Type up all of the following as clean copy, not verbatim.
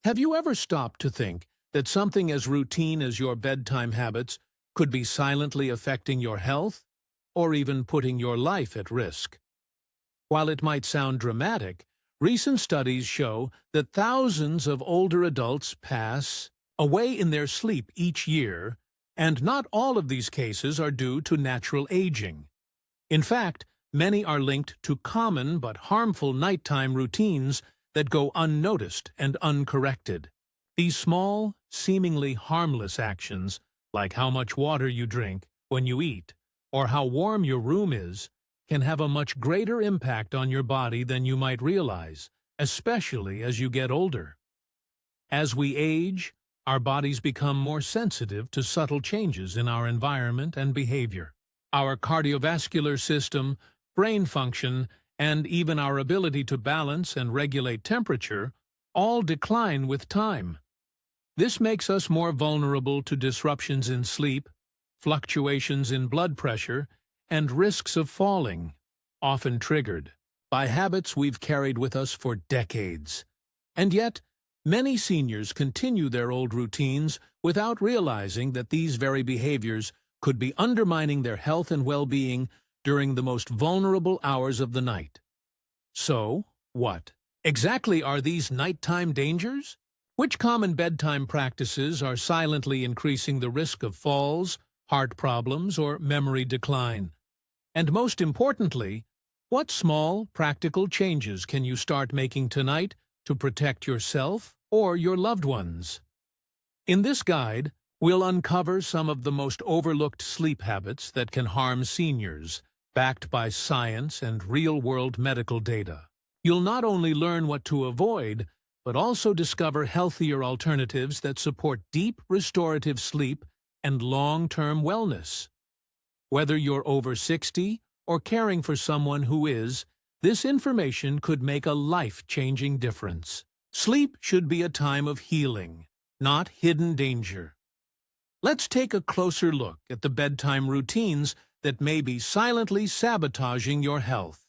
Have you ever stopped to think that something as routine as your bedtime habits could be silently affecting your health or even putting your life at risk? While it might sound dramatic, recent studies show that thousands of older adults pass away in their sleep each year, and not all of these cases are due to natural aging. In fact, many are linked to common but harmful nighttime routines that go unnoticed and uncorrected. These small, seemingly harmless actions, like how much water you drink when you eat or how warm your room is, can have a much greater impact on your body than you might realize, especially as you get older. As we age, our bodies become more sensitive to subtle changes in our environment and behavior. Our cardiovascular system, brain function, and even our ability to balance and regulate temperature all decline with time. This makes us more vulnerable to disruptions in sleep, fluctuations in blood pressure, and risks of falling, often triggered by habits we've carried with us for decades. And yet, many seniors continue their old routines without realizing that these very behaviors could be undermining their health and well-being during the most vulnerable hours of the night. So, what exactly are these nighttime dangers? Which common bedtime practices are silently increasing the risk of falls, heart problems, or memory decline? And most importantly, what small, practical changes can you start making tonight to protect yourself or your loved ones? In this guide, we'll uncover some of the most overlooked sleep habits that can harm seniors, backed by science and real-world medical data. You'll not only learn what to avoid, but also discover healthier alternatives that support deep, restorative sleep and long-term wellness. Whether you're over 60 or caring for someone who is, this information could make a life-changing difference. Sleep should be a time of healing, not hidden danger. Let's take a closer look at the bedtime routines that may be silently sabotaging your health,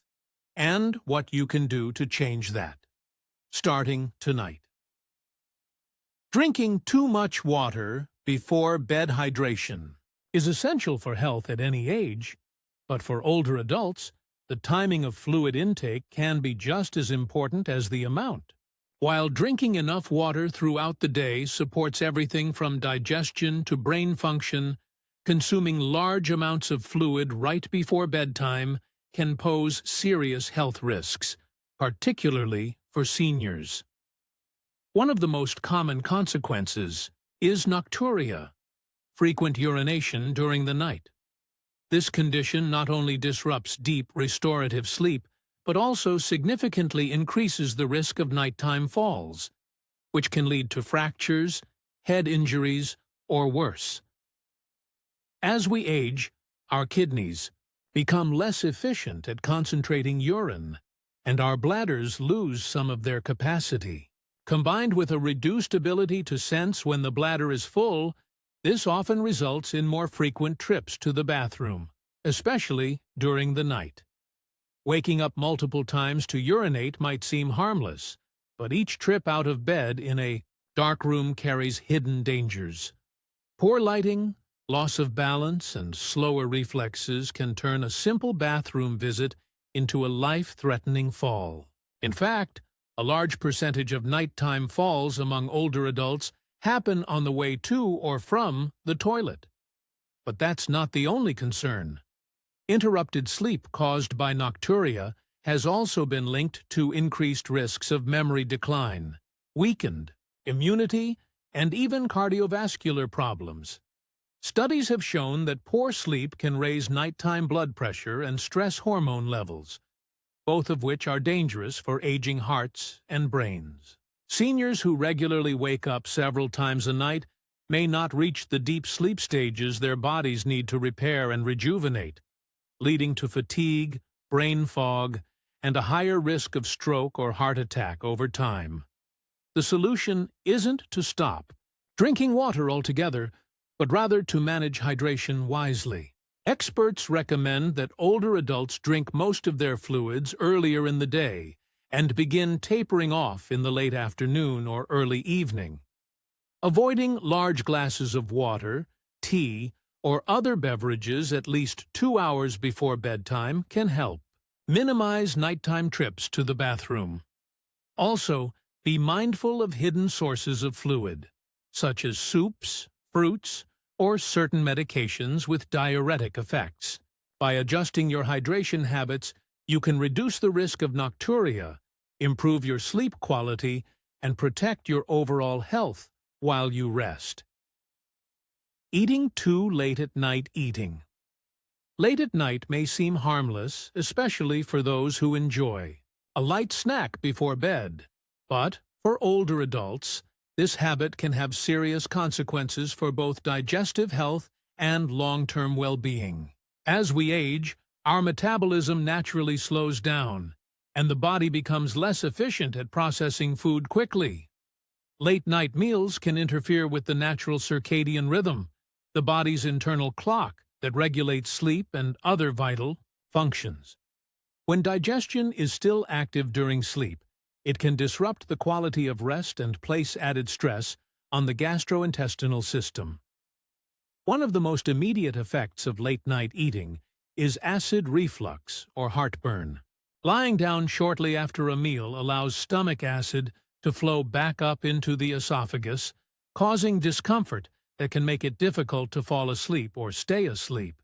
and what you can do to change that. Starting tonight. Drinking too much water before bed hydration is essential for health at any age, but for older adults, the timing of fluid intake can be just as important as the amount. While drinking enough water throughout the day supports everything from digestion to brain function, consuming large amounts of fluid right before bedtime can pose serious health risks, particularly for seniors. One of the most common consequences is nocturia, frequent urination during the night. This condition not only disrupts deep restorative sleep, but also significantly increases the risk of nighttime falls, which can lead to fractures, head injuries, or worse. As we age, our kidneys become less efficient at concentrating urine, and our bladders lose some of their capacity. Combined with a reduced ability to sense when the bladder is full, this often results in more frequent trips to the bathroom, especially during the night. Waking up multiple times to urinate might seem harmless, but each trip out of bed in a dark room carries hidden dangers. Poor lighting, loss of balance, and slower reflexes can turn a simple bathroom visit into a life-threatening fall. In fact, a large percentage of nighttime falls among older adults happen on the way to or from the toilet. But that's not the only concern. Interrupted sleep caused by nocturia has also been linked to increased risks of memory decline, weakened immunity, and even cardiovascular problems. Studies have shown that poor sleep can raise nighttime blood pressure and stress hormone levels, both of which are dangerous for aging hearts and brains. Seniors who regularly wake up several times a night may not reach the deep sleep stages their bodies need to repair and rejuvenate, leading to fatigue, brain fog, and a higher risk of stroke or heart attack over time. The solution isn't to stop drinking water altogether, but rather to manage hydration wisely. Experts recommend that older adults drink most of their fluids earlier in the day and begin tapering off in the late afternoon or early evening. Avoiding large glasses of water, tea, or other beverages at least 2 hours before bedtime can help. Minimize nighttime trips to the bathroom. Also, be mindful of hidden sources of fluid, such as soups, fruits, or certain medications with diuretic effects. By adjusting your hydration habits, you can reduce the risk of nocturia, improve your sleep quality, and protect your overall health while you rest. Eating too late at night. Late at night may seem harmless, especially for those who enjoy a light snack before bed. But, for older adults, this habit can have serious consequences for both digestive health and long-term well-being. As we age, our metabolism naturally slows down, and the body becomes less efficient at processing food quickly. Late-night meals can interfere with the natural circadian rhythm, the body's internal clock that regulates sleep and other vital functions. When digestion is still active during sleep, it can disrupt the quality of rest and place added stress on the gastrointestinal system. One of the most immediate effects of late-night eating is acid reflux or heartburn. Lying down shortly after a meal allows stomach acid to flow back up into the esophagus, causing discomfort that can make it difficult to fall asleep or stay asleep.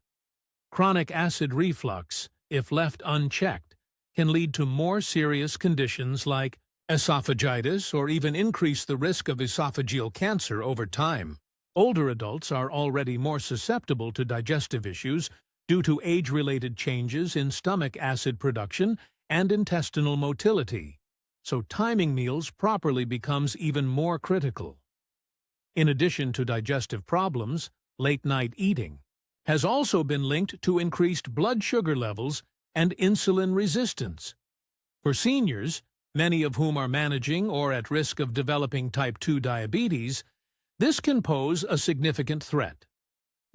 Chronic acid reflux, if left unchecked, can lead to more serious conditions like esophagitis or even increase the risk of esophageal cancer over time. Older adults are already more susceptible to digestive issues due to age-related changes in stomach acid production and intestinal motility, so timing meals properly becomes even more critical. In addition to digestive problems, late-night eating has also been linked to increased blood sugar levels and insulin resistance. For seniors, many of whom are managing or at risk of developing type 2 diabetes, this can pose a significant threat.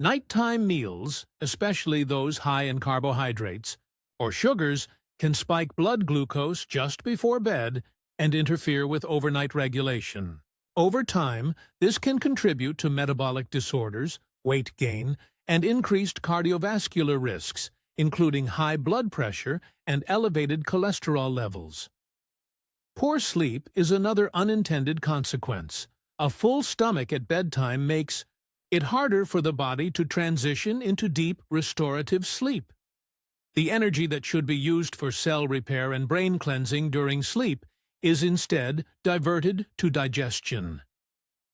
Nighttime meals, especially those high in carbohydrates or sugars, can spike blood glucose just before bed and interfere with overnight regulation. Over time, this can contribute to metabolic disorders, weight gain, and increased cardiovascular risks, including high blood pressure and elevated cholesterol levels. Poor sleep is another unintended consequence. A full stomach at bedtime makes it harder for the body to transition into deep, restorative sleep. The energy that should be used for cell repair and brain cleansing during sleep is instead diverted to digestion.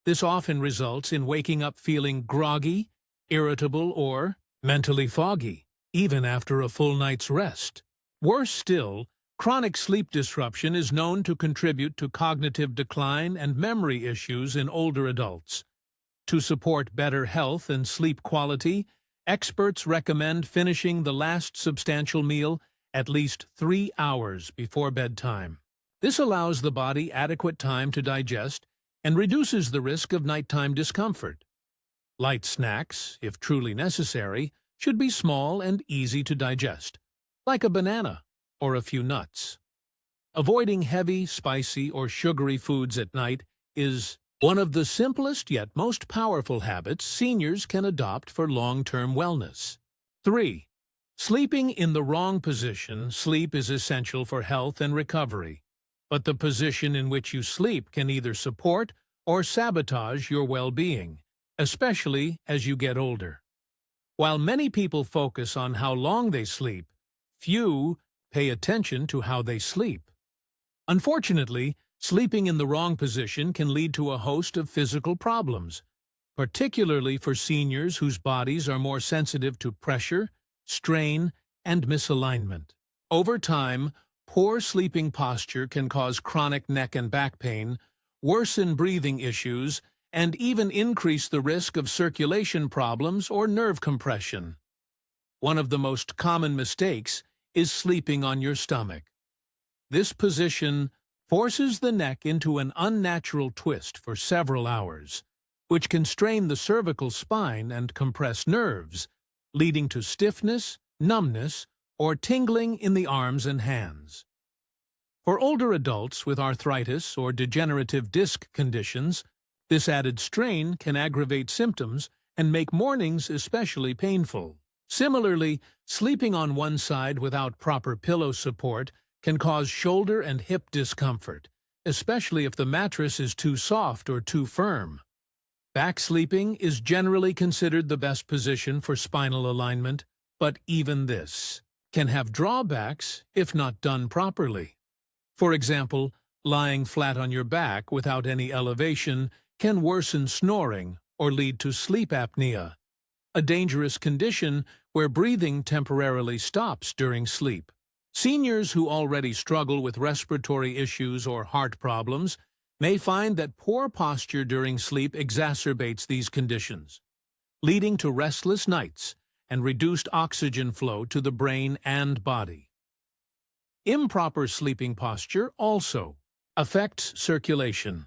This often results in waking up feeling groggy, irritable, or mentally foggy, even after a full night's rest. Worse still, chronic sleep disruption is known to contribute to cognitive decline and memory issues in older adults. To support better health and sleep quality, experts recommend finishing the last substantial meal at least 3 hours before bedtime. This allows the body adequate time to digest and reduces the risk of nighttime discomfort. Light snacks, if truly necessary, should be small and easy to digest, like a banana or a few nuts. Avoiding heavy, spicy, or sugary foods at night is one of the simplest yet most powerful habits seniors can adopt for long-term wellness. 3. Sleeping in the wrong position. Sleep is essential for health and recovery, but the position in which you sleep can either support or sabotage your well-being, especially as you get older. While many people focus on how long they sleep, few pay attention to how they sleep. Unfortunately, sleeping in the wrong position can lead to a host of physical problems, particularly for seniors whose bodies are more sensitive to pressure, strain, and misalignment. Over time, poor sleeping posture can cause chronic neck and back pain, worsen breathing issues, and even increase the risk of circulation problems or nerve compression. One of the most common mistakes is sleeping on your stomach. This position forces the neck into an unnatural twist for several hours, which can strain the cervical spine and compress nerves, leading to stiffness, numbness, or tingling in the arms and hands. For older adults with arthritis or degenerative disc conditions, this added strain can aggravate symptoms and make mornings especially painful. Similarly, sleeping on one side without proper pillow support can cause shoulder and hip discomfort, especially if the mattress is too soft or too firm. Back sleeping is generally considered the best position for spinal alignment, but even this can have drawbacks if not done properly. For example, lying flat on your back without any elevation can worsen snoring or lead to sleep apnea, a dangerous condition where breathing temporarily stops during sleep. Seniors who already struggle with respiratory issues or heart problems may find that poor posture during sleep exacerbates these conditions, leading to restless nights and reduced oxygen flow to the brain and body. Improper sleeping posture also affects circulation.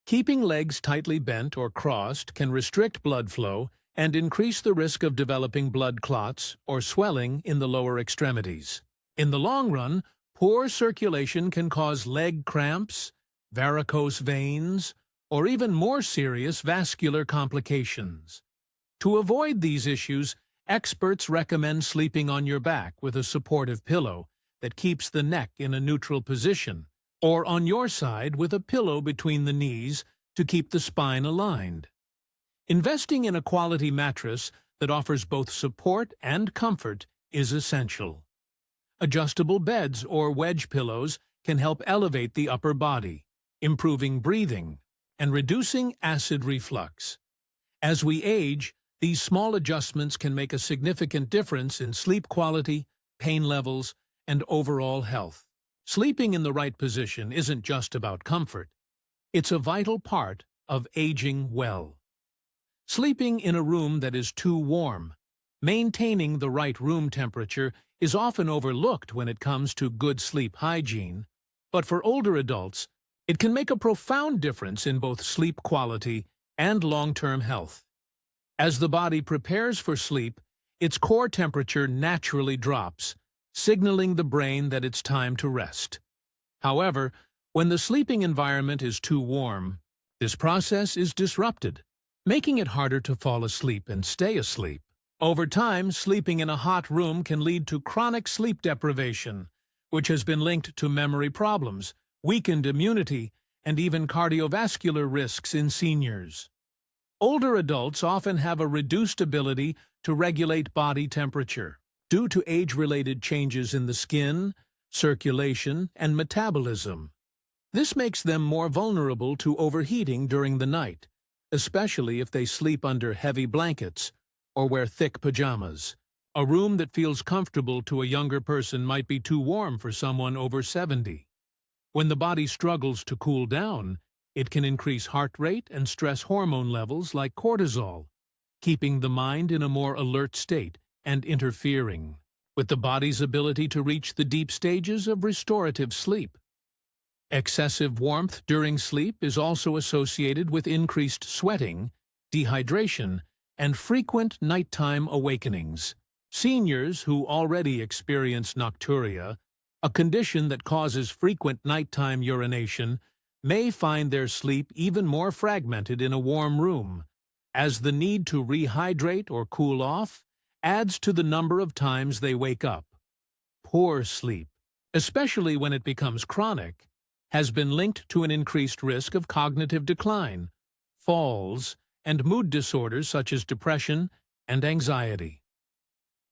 Keeping legs tightly bent or crossed can restrict blood flow and increase the risk of developing blood clots or swelling in the lower extremities. In the long run, poor circulation can cause leg cramps, varicose veins, or even more serious vascular complications. To avoid these issues, experts recommend sleeping on your back with a supportive pillow that keeps the neck in a neutral position, or on your side with a pillow between the knees to keep the spine aligned. Investing in a quality mattress that offers both support and comfort is essential. Adjustable beds or wedge pillows can help elevate the upper body, improving breathing and reducing acid reflux. As we age, these small adjustments can make a significant difference in sleep quality, pain levels, and overall health. Sleeping in the right position isn't just about comfort. It's a vital part of aging well. Sleeping in a room that is too warm, maintaining the right room temperature is often overlooked when it comes to good sleep hygiene, but for older adults, it can make a profound difference in both sleep quality and long-term health. As the body prepares for sleep, its core temperature naturally drops, signaling the brain that it's time to rest. However, when the sleeping environment is too warm, this process is disrupted, making it harder to fall asleep and stay asleep. Over time, sleeping in a hot room can lead to chronic sleep deprivation, which has been linked to memory problems, weakened immunity, and even cardiovascular risks in seniors. Older adults often have a reduced ability to regulate body temperature due to age-related changes in the skin, circulation, and metabolism. This makes them more vulnerable to overheating during the night, especially if they sleep under heavy blankets or wear thick pajamas. A room that feels comfortable to a younger person might be too warm for someone over 70. When the body struggles to cool down, it can increase heart rate and stress hormone levels like cortisol, keeping the mind in a more alert state and interfering with the body's ability to reach the deep stages of restorative sleep. Excessive warmth during sleep is also associated with increased sweating, dehydration, and frequent nighttime awakenings. Seniors who already experience nocturia, a condition that causes frequent nighttime urination, may find their sleep even more fragmented in a warm room, as the need to rehydrate or cool off adds to the number of times they wake up. Poor sleep, especially when it becomes chronic, has been linked to an increased risk of cognitive decline, falls, and mood disorders such as depression and anxiety.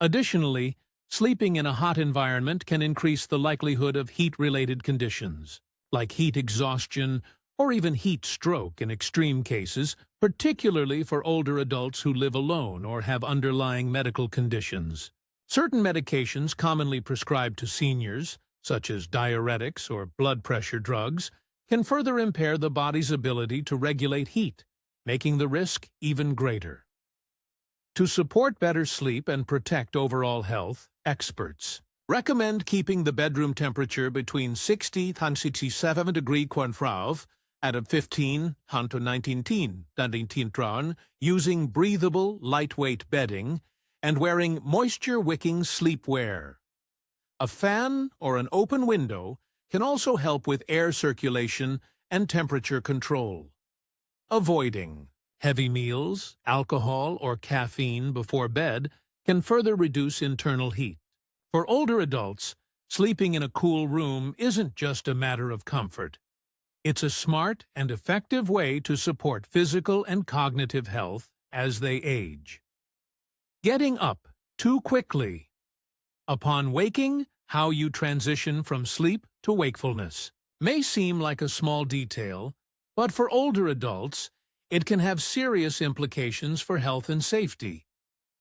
Additionally, sleeping in a hot environment can increase the likelihood of heat-related conditions, like heat exhaustion or even heat stroke in extreme cases, particularly for older adults who live alone or have underlying medical conditions. Certain medications commonly prescribed to seniors, such as diuretics or blood pressure drugs, can further impair the body's ability to regulate heat, making the risk even greater. To support better sleep and protect overall health, experts recommend keeping the bedroom temperature between 60 and 67 degrees Celsius at 15 to 19 graden, using breathable, lightweight bedding and wearing moisture-wicking sleepwear. A fan or an open window can also help with air circulation and temperature control. Avoiding heavy meals, alcohol, or caffeine before bed can further reduce internal heat. For older adults, sleeping in a cool room isn't just a matter of comfort. It's a smart and effective way to support physical and cognitive health as they age. Getting up too quickly. Upon waking, how you transition from sleep to wakefulness may seem like a small detail, but for older adults, it can have serious implications for health and safety.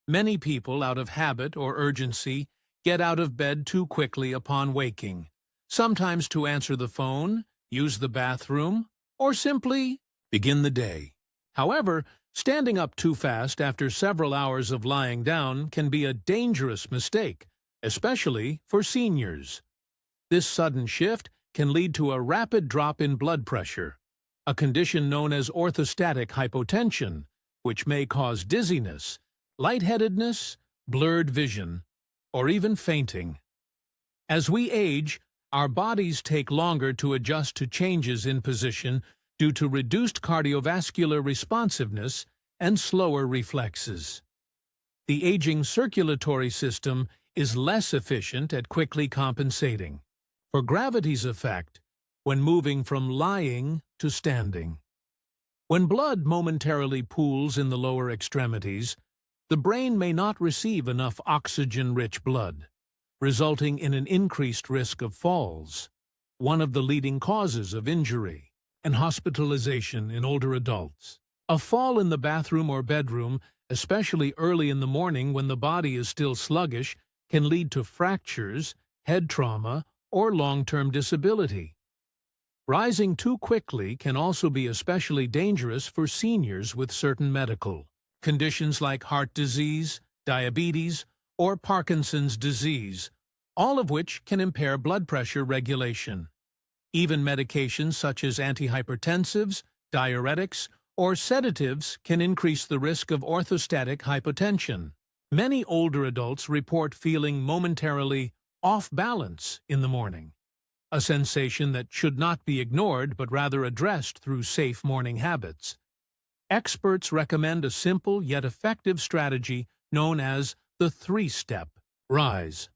Many people, out of habit or urgency, get out of bed too quickly upon waking, sometimes to answer the phone, use the bathroom, or simply begin the day. However, standing up too fast after several hours of lying down can be a dangerous mistake, especially for seniors. This sudden shift can lead to a rapid drop in blood pressure, a condition known as orthostatic hypotension, which may cause dizziness, lightheadedness, blurred vision, or even fainting. As we age, our bodies take longer to adjust to changes in position due to reduced cardiovascular responsiveness and slower reflexes. The aging circulatory system is less efficient at quickly compensating for gravity's effect when moving from lying to standing. When blood momentarily pools in the lower extremities, the brain may not receive enough oxygen-rich blood, resulting in an increased risk of falls, one of the leading causes of injury and hospitalization in older adults. A fall in the bathroom or bedroom, especially early in the morning when the body is still sluggish, can lead to fractures, head trauma, or long-term disability. Rising too quickly can also be especially dangerous for seniors with certain medical conditions like heart disease, diabetes, or Parkinson's disease, all of which can impair blood pressure regulation. Even medications such as antihypertensives, diuretics, or sedatives can increase the risk of orthostatic hypotension. Many older adults report feeling momentarily off balance in the morning, a sensation that should not be ignored but rather addressed through safe morning habits. Experts recommend a simple yet effective strategy known as the 3-step rise.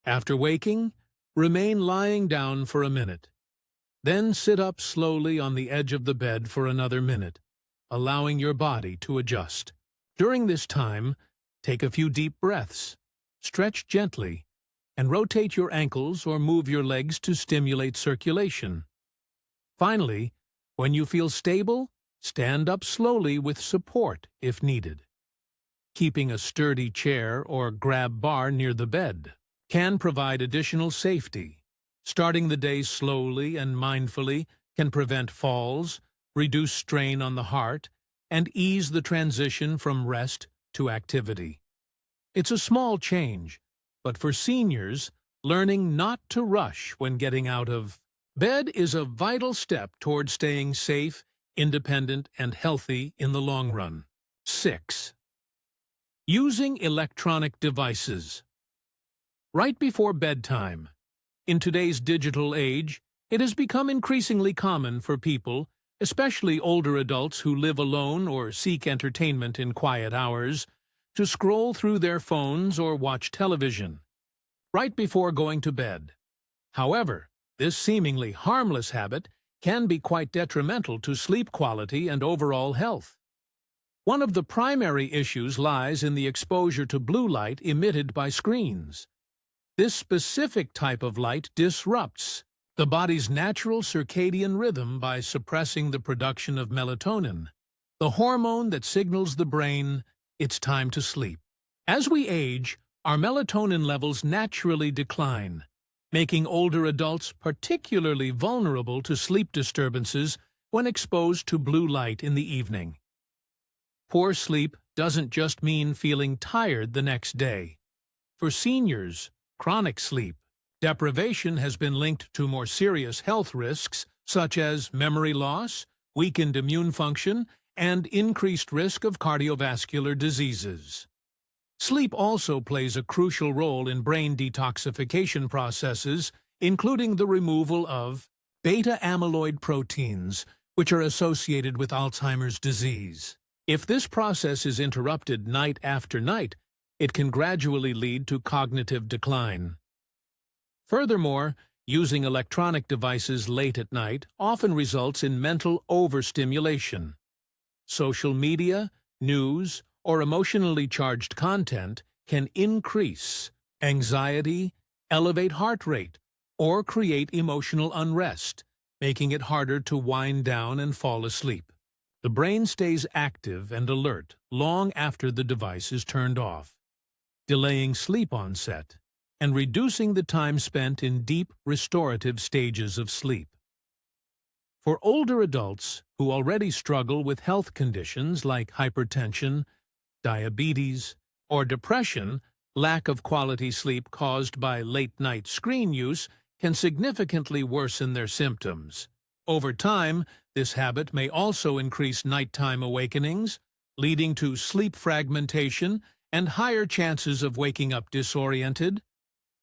After waking, remain lying down for a minute. Then sit up slowly on the edge of the bed for another minute, allowing your body to adjust. During this time, take a few deep breaths, stretch gently, and rotate your ankles or move your legs to stimulate circulation. Finally, when you feel stable, stand up slowly with support if needed. Keeping a sturdy chair or grab bar near the bed can provide additional safety. Starting the day slowly and mindfully can prevent falls, reduce strain on the heart, and ease the transition from rest to activity. It's a small change, but for seniors, learning not to rush when getting out of bed is a vital step toward staying safe, independent, and healthy in the long run. 6. Using electronic devices. Right before bedtime. In today's digital age, it has become increasingly common for people, especially older adults who live alone or seek entertainment in quiet hours, to scroll through their phones or watch television right before going to bed. However, this seemingly harmless habit can be quite detrimental to sleep quality and overall health. One of the primary issues lies in the exposure to blue light emitted by screens. This specific type of light disrupts the body's natural circadian rhythm by suppressing the production of melatonin, the hormone that signals the brain it's time to sleep. As we age, our melatonin levels naturally decline, making older adults particularly vulnerable to sleep disturbances when exposed to blue light in the evening. Poor sleep doesn't just mean feeling tired the next day. For seniors, chronic sleep deprivation has been linked to more serious health risks such as memory loss, weakened immune function, and increased risk of cardiovascular diseases. Sleep also plays a crucial role in brain detoxification processes, including the removal of beta-amyloid proteins, which are associated with Alzheimer's disease. If this process is interrupted night after night, it can gradually lead to cognitive decline. Furthermore, using electronic devices late at night often results in mental overstimulation. Social media, news, or emotionally charged content can increase anxiety, elevate heart rate, or create emotional unrest, making it harder to wind down and fall asleep. The brain stays active and alert long after the device is turned off, delaying sleep onset and reducing the time spent in deep, restorative stages of sleep. For older adults who already struggle with health conditions like hypertension, diabetes, or depression, lack of quality sleep caused by late-night screen use can significantly worsen their symptoms. Over time, this habit may also increase nighttime awakenings, leading to sleep fragmentation and higher chances of waking up disoriented,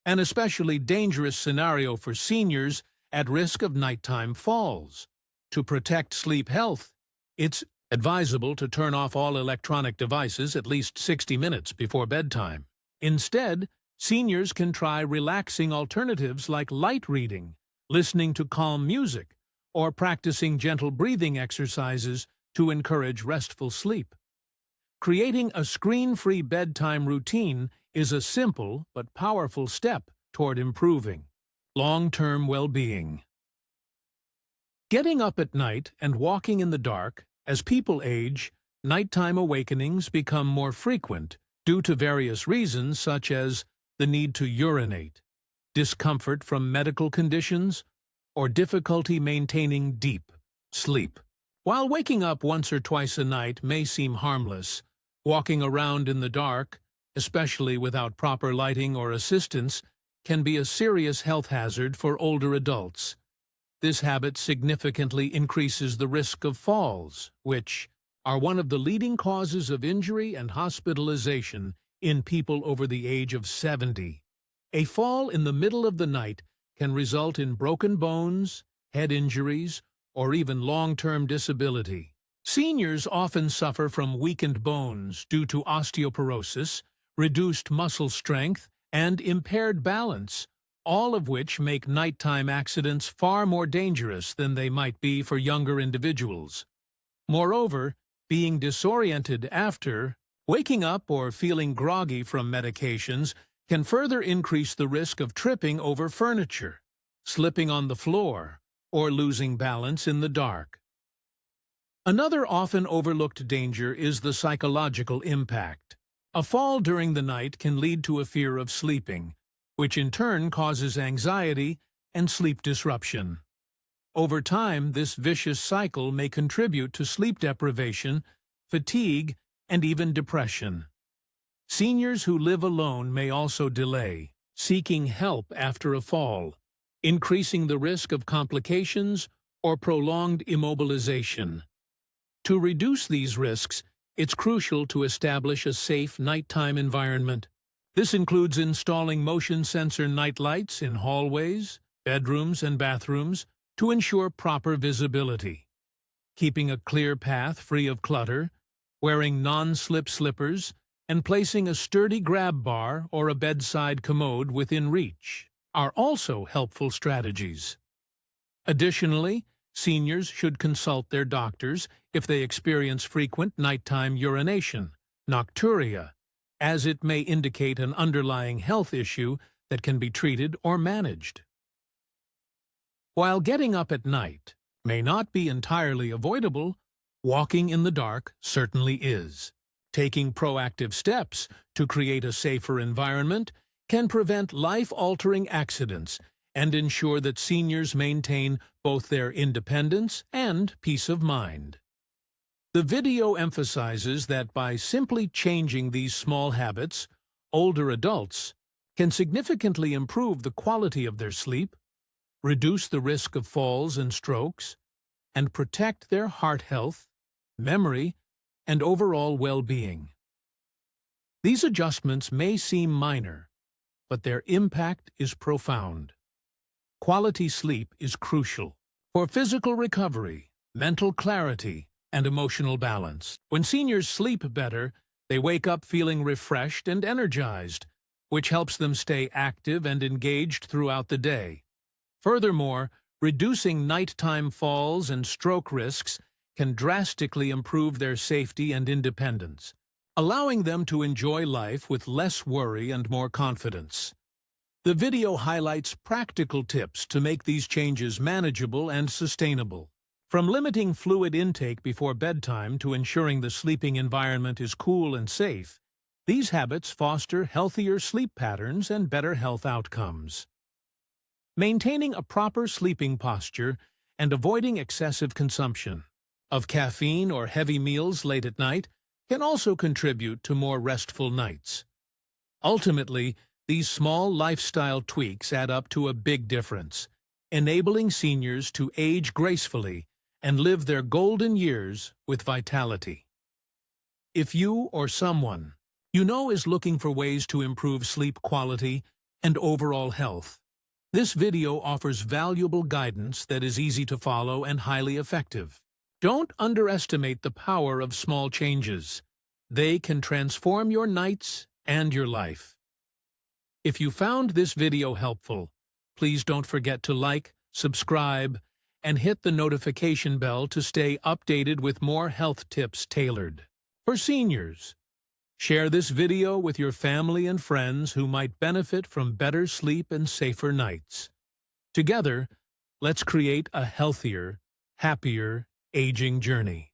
an especially dangerous scenario for seniors at risk of nighttime falls. To protect sleep health, it's advisable to turn off all electronic devices at least 60 minutes before bedtime. Instead, seniors can try relaxing alternatives like light reading, listening to calm music, or practicing gentle breathing exercises to encourage restful sleep. Creating a screen-free bedtime routine is a simple but powerful step toward improving long-term well-being. Getting up at night and walking in the dark, as people age, nighttime awakenings become more frequent due to various reasons such as the need to urinate, discomfort from medical conditions, or difficulty maintaining deep sleep. While waking up once or twice a night may seem harmless, walking around in the dark, especially without proper lighting or assistance, can be a serious health hazard for older adults. This habit significantly increases the risk of falls, which are one of the leading causes of injury and hospitalization in people over the age of 70. A fall in the middle of the night can result in broken bones, head injuries, or even long-term disability. Seniors often suffer from weakened bones due to osteoporosis, reduced muscle strength, and impaired balance, all of which make nighttime accidents far more dangerous than they might be for younger individuals. Moreover, being disoriented after waking up or feeling groggy from medications can further increase the risk of tripping over furniture, slipping on the floor, or losing balance in the dark. Another often overlooked danger is the psychological impact. A fall during the night can lead to a fear of sleeping, which in turn causes anxiety and sleep disruption. Over time, this vicious cycle may contribute to sleep deprivation, fatigue, and even depression. Seniors who live alone may also delay seeking help after a fall, increasing the risk of complications or prolonged immobilization. To reduce these risks, it's crucial to establish a safe nighttime environment. This includes installing motion sensor night lights in hallways, bedrooms, and bathrooms to ensure proper visibility, keeping a clear path free of clutter, wearing non-slip slippers, and placing a sturdy grab bar or a bedside commode within reach are also helpful strategies. Additionally, seniors should consult their doctors if they experience frequent nighttime urination, nocturia, as it may indicate an underlying health issue that can be treated or managed. While getting up at night may not be entirely avoidable, walking in the dark certainly is. Taking proactive steps to create a safer environment can prevent life-altering accidents and ensure that seniors maintain both their independence and peace of mind. The video emphasizes that by simply changing these small habits, older adults can significantly improve the quality of their sleep, reduce the risk of falls and strokes, and protect their heart health, memory, and overall well-being. These adjustments may seem minor, but their impact is profound. Quality sleep is crucial for physical recovery, mental clarity, and emotional balance. When seniors sleep better, they wake up feeling refreshed and energized, which helps them stay active and engaged throughout the day. Furthermore, reducing nighttime falls and stroke risks can drastically improve their safety and independence, allowing them to enjoy life with less worry and more confidence. The video highlights practical tips to make these changes manageable and sustainable. From limiting fluid intake before bedtime to ensuring the sleeping environment is cool and safe, these habits foster healthier sleep patterns and better health outcomes. Maintaining a proper sleeping posture and avoiding excessive consumption of caffeine or heavy meals late at night can also contribute to more restful nights. Ultimately, these small lifestyle tweaks add up to a big difference, enabling seniors to age gracefully and live their golden years with vitality. If you or someone you know is looking for ways to improve sleep quality and overall health, this video offers valuable guidance that is easy to follow and highly effective. Don't underestimate the power of small changes. They can transform your nights and your life. If you found this video helpful, please don't forget to like, subscribe, and hit the notification bell to stay updated with more health tips tailored for seniors. Share this video with your family and friends who might benefit from better sleep and safer nights. Together, let's create a healthier, happier aging journey.